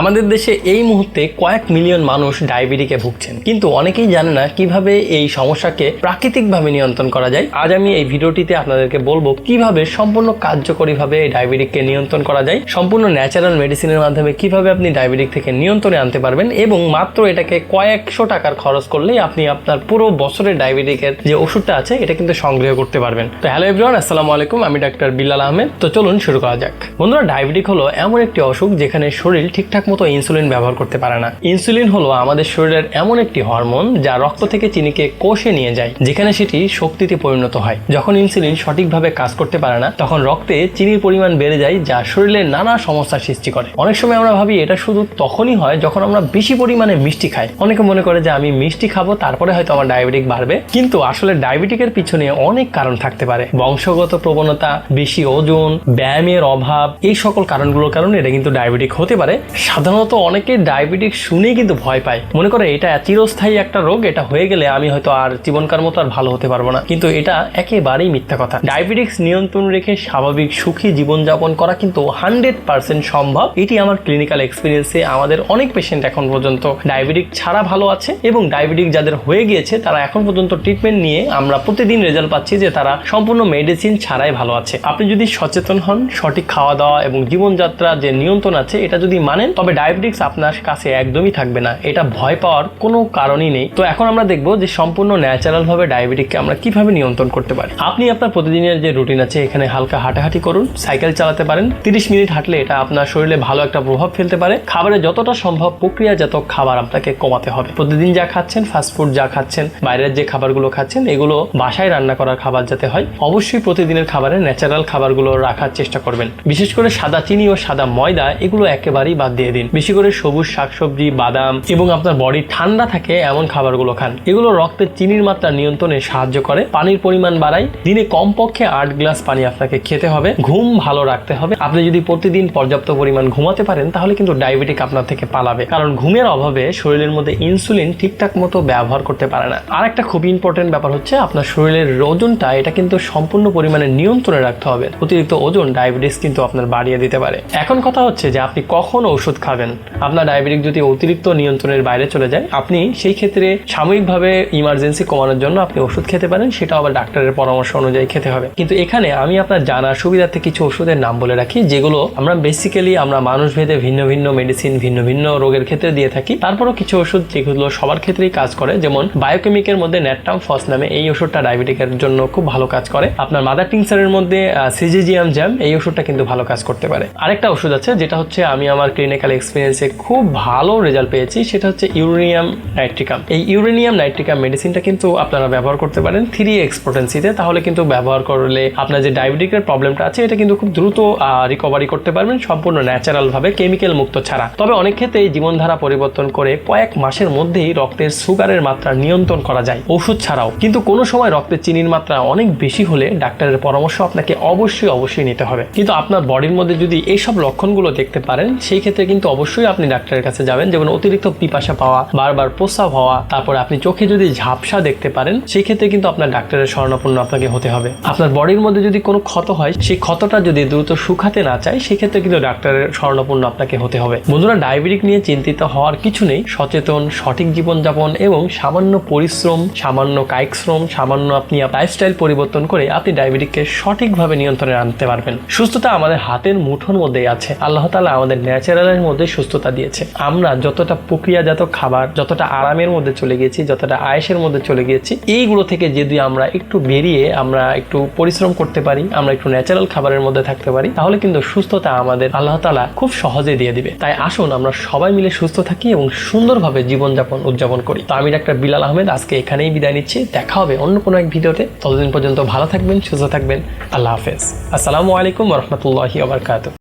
আমাদের দেশে এই মুহূর্তে কয়েক মিলিয়ন মানুষ ডায়াবেটিকে ভুগছেন, কিন্তু অনেকেই জানে না কিভাবে এই সমস্যাকে প্রাকৃতিকভাবে নিয়ন্ত্রণ করা যায়। আজ আমি এই ভিডিওটিতে আপনাদেরকে বলবো কিভাবে সম্পূর্ণ কার্যকরীভাবে এই ডায়াবেটিককে নিয়ন্ত্রণ করা যায়, সম্পূর্ণ ন্যাচারাল মেডিসিনের মাধ্যমে কিভাবে আপনি ডায়াবেটিক থেকে নিয়ন্ত্রণে আনতে পারবেন এবং মাত্র এটাকে কয়েকশো টাকার খরচ করলেই আপনি আপনার পুরো বছরের ডায়াবেটিকের যে ওষুধটা আছে এটা কিন্তু সংগ্রহ করতে পারবেন। তো হ্যালো এভরিওয়ান, আসসালামু আলাইকুম, আমি ডাক্তার বিল্লাল আহমেদ। তো চলুন শুরু করা যাক। বন্ধুরা, ডায়াবেটিক হলো এমন একটি অসুখ যেখানে শরীর ঠিকঠাক মতো ইনসুলিন ব্যবহার করতে পারে না। ইনসুলিন হলো আমাদের শরীরের এমন একটি হরমোন যা রক্ত থেকে চিনিকে কোষে নিয়ে যায়, যেখানে সেটি শক্তিতে পরিণত হয়। যখন ইনসুলিন সঠিকভাবে কাজ করতে পারে না, তখন রক্তে চিনির পরিমাণ বেড়ে যায়, যা শরীরে নানা সমস্যার সৃষ্টি করে। অনেক সময় আমরা ভাবি এটা শুধু তখনই হয় যখন আমরা বেশি পরিমাণে মিষ্টি খাই। অনেকে মনে করে যে আমি মিষ্টি খাবো তারপরে হয়তো আমার ডায়াবেটিক বাড়বে, কিন্তু আসলে ডায়াবেটিকের পিছনে অনেক কারণ থাকতে পারে। বংশগত প্রবণতা, বেশি ওজন, ব্যায়ামের অভাব, এই সকল কারণগুলোর কারণে এটা কিন্তু ডায়াবেটিক হতে পারে। সাধারণত অনেকে ডায়াবেটিক শুনেই কিন্তু ভয় পায়, মনে করে এটা চিরস্থায়ী একটা রোগ, এটা হয়ে গেলে আমি হয়তো আর জীবনকার মতো আর ভালো হতে পারবো না। কিন্তু এটা একেবারেই মিথ্যা কথা। ডায়াবেটিক্স নিয়ন্ত্রণ রেখে স্বাভাবিক সুখী জীবনযাপন করা কিন্তু 100% সম্ভব। এটি আমার ক্লিনিক্যাল এক্সপিরিয়েন্সে আমাদের অনেক পেশেন্ট এখন পর্যন্ত ডায়াবেটিক ছাড়া ভালো আছে, এবং ডায়াবেটিক যাদের হয়ে গিয়েছে তারা এখন পর্যন্ত ট্রিটমেন্ট নিয়ে আমরা প্রতিদিন রেজাল্ট পাচ্ছি যে তারা সম্পূর্ণ মেডিসিন ছাড়াই ভালো আছে। আপনি যদি সচেতন হন, সঠিক খাওয়া দাওয়া এবং জীবনযাত্রা যে নিয়ন্ত্রণ আছে এটা যদি মানেন, তবে ডায়াবেটিক্স আপনার কাছে একদমই থাকবে না। এটা ভয় পাওয়ার কোনো কারণই নেই। তো এখন আমরা দেখবো যে সম্পূর্ণ ন্যাচারাল ভাবে ডায়াবেটিককে আমরা কিভাবে নিয়ন্ত্রণ করতে পারি। আপনি আপনার প্রতিদিনের যে রুটিন আছে এখানে হালকা হাঁটাহাঁটি করুন, সাইকেল চালাতে পারেন। 30 মিনিট হাঁটলে এটা আপনার শরীরে ভালো একটা প্রভাব ফেলতে পারে। খাবারে যতটা সম্ভব প্রক্রিয়াজাত খাবার আপনাকে কমাতে হবে। প্রতিদিন যা খাচ্ছেন, ফাস্টফুড যা খাচ্ছেন, বাইরের যে খাবারগুলো খাচ্ছেন, এগুলো বাসায় রান্না করার খাবার যাতে হয়। অবশ্যই প্রতিদিনের খাবারে ন্যাচারাল খাবারগুলো রাখার চেষ্টা করবেন। বিশেষ করে সাদা চিনি ও সাদা ময়দা এগুলো একেবারেই বাদ দিয়ে দিন। বেশি করে সবুজ শাকসবজি, বাদাম এবং আপনার বডি ঠান্ডা থাকে এমন খাবারগুলো খান। এগুলো রক্তের চিনির মাত্রা নিয়ন্ত্রণে সাহায্য করে। পানির পরিমাণ বাড়ায়। দিনে কমপক্ষে 8 গ্লাস পানি আপনাকে খেতে হবে। ঘুম ভালো রাখতে হবে। আপনি যদি প্রতিদিন পর্যাপ্ত পরিমাণ ঘুমাতে পারেন তাহলে কিন্তু ডায়াবেটিক আপনার থেকে পালাবে, কারণ ঘুমের অভাবে শরীরের মধ্যে ইনসুলিন ঠিকঠাক মতো ব্যবহার করতে পারে না। আর একটা খুব ইম্পর্টেন্ট ব্যাপার হচ্ছে আপনার শরীরের ওজনটা, এটা কিন্তু সম্পূর্ণ পরিমাণে নিয়ন্ত্রণে রাখতে হবে। অতিরিক্ত ওজন ডায়াবেটিস কিন্তু আপনার বাড়িয়ে দিতে পারে। এখন কথা হচ্ছে যে আপনি কখন ওষুধ খাবেন। আপনার ডায়াবেটিক যদি অতিরিক্ত নিয়ন্ত্রণের বাইরে চলে যায়, আপনি সেই ক্ষেত্রে সাময়িকভাবে ইমার্জেন্সি কমানোর জন্য আপনি ওষুধ খেতে পারেন, সেটাও আবার ডাক্তারের পরামর্শ অনুযায়ী খেতে হবে। কিন্তু এখানে আমি আপনার জানার সুবিধার্থে কিছু ওষুধের নাম বলে রাখি, যেগুলো আমরা বেসিক্যালি আমরা মানুষ ভেদে ভিন্ন ভিন্ন মেডিসিন ভিন্ন ভিন্ন রোগের ক্ষেত্রে দিয়ে থাকি। তারপরও কিছু ওষুধ যেগুলো সবার ক্ষেত্রেই কাজ করে, যেমন বায়োকেমিকের মধ্যে ন্যাট্রাম ফস নামে এই ওষুধটা ডায়াবেটিকের জন্য খুব ভালো কাজ করে। আপনার মাদার টিংচারের মধ্যে সিজিজিয়াম জ্যাম, এই ওষুধটা কিন্তু ভালো কাজ করতে পারে। আরেকটা ওষুধ আছে যেটা হচ্ছে আমি আমার ক্লিনিক্যাল এক্সপিরিয়েন্সে খুব ভালো রেজাল্ট পেয়েছি, সেটা হচ্ছে ইউরেনিয়াম নাইট্রিকাম। এই ইউরেনিয়াম নাইট্রিকাম মেডিসিনটা কিন্তু আপনারা ব্যবহার করতে পারেন 3x পোটেন্সিতে। তাহলে কিন্তু ব্যবহার করলে আপনার যে ডায়াবেটিকের প্রবলেমটা আছে এটা কিন্তু খুব দ্রুত রিকভারি করতে পারবেন, সম্পূর্ণ ন্যাচারাল ভাবে, কেমিক্যাল মুক্ত ছাড়া। তবে অনেক ক্ষেত্রে জীবনধারা পরিবর্তন করে কয়েক মাসের মধ্যেই রক্তের সুগারের মাত্রা নিয়ন্ত্রণ করা যায় ওষুধ ছাড়াও। কিন্তু কোনো সময় রক্তের চিনির মাত্রা অনেক বেশি হলে ডাক্তারের পরামর্শ আপনাকে অবশ্যই নিতে হবে। কিন্তু আপনার বডির মধ্যে যদি এইসব লক্ষণগুলো দেখতে পারেন, সেই ক্ষেত্রে কিন্তু অবশ্যই আপনি ডাক্তারের কাছে যাবেন। যেমন অতিরিক্ত পিপাসা পাওয়া, বারবার প্রস্রাব হওয়া, তারপরে আপনি চোখে যদি ঝাপসা দেখতে পারেন, সেই ক্ষেত্রে কিন্তু আপনার ডাক্তারের শরণাপন্ন আপনাকে হতে হবে। আপনার বডির মধ্যে যদি কোনো ক্ষত হয়, সেই ক্ষতটা যদি দ্রুত শুকাতে না চায়, সেই ক্ষেত্রে কিন্তু ডাক্তারের শরণাপন্ন আপনাকে হতে হবে। বন্ধুরা, ডায়াবেটিক নিয়ে চিন্তিত হওয়ার কিছু নেই। সচেতন, সঠিক জীবনযাপন এবং সামান্য পরিশ্রম, সামান্য কায়িক শ্রম, সামান্য আপনি লাইফস্টাইল পরিবর্তন করে আপনি ডায়াবেটিককে সঠিকভাবে নিয়ন্ত্রণে আনতে পারবেন। সুস্থতা আমাদের হাতের মুঠোর মধ্যেই আছে। আল্লাহ তাআলা আমাদের ন্যাচারালের মধ্যে সুস্থতা দিয়েছে। আমরা যতটা প্রক্রিয়াজাত খাবার, যতটা আরামের মধ্যে চলে গিয়েছি, যতটা আয়েশের মধ্যে চলে গিয়েছি, এইগুলো থেকে যদি আমরা একটু বেরিয়ে আমরা একটু পরিশ্রম করতে পারি, আমরা একটু ন্যাচারাল খাবারের মধ্যে থাকতে পারি, তাহলে কিন্তু সুস্থতা আমাদের আল্লাহ তাআলা খুব সহজে দিয়ে দিবে। তাই আসুন আমরা সবাই মিলে সুস্থ থাকি এবং সুন্দরভাবে জীবনযাপন উদযাপন করি। তো আমি ডাক্তার বিল্লাল আহমেদ আজকে এখানেই বিদায় নিচ্ছি। দেখা হবে অন্য কোনো এক ভিডিওতে। ততদিন পর্যন্ত ভালো থাকবেন, সুস্থ থাকবেন। আল্লাহ হাফেজ। আসসালামু আলাইকুম ওয়া রাহমাতুল্লাহি ওয়া বারাকাতুহু।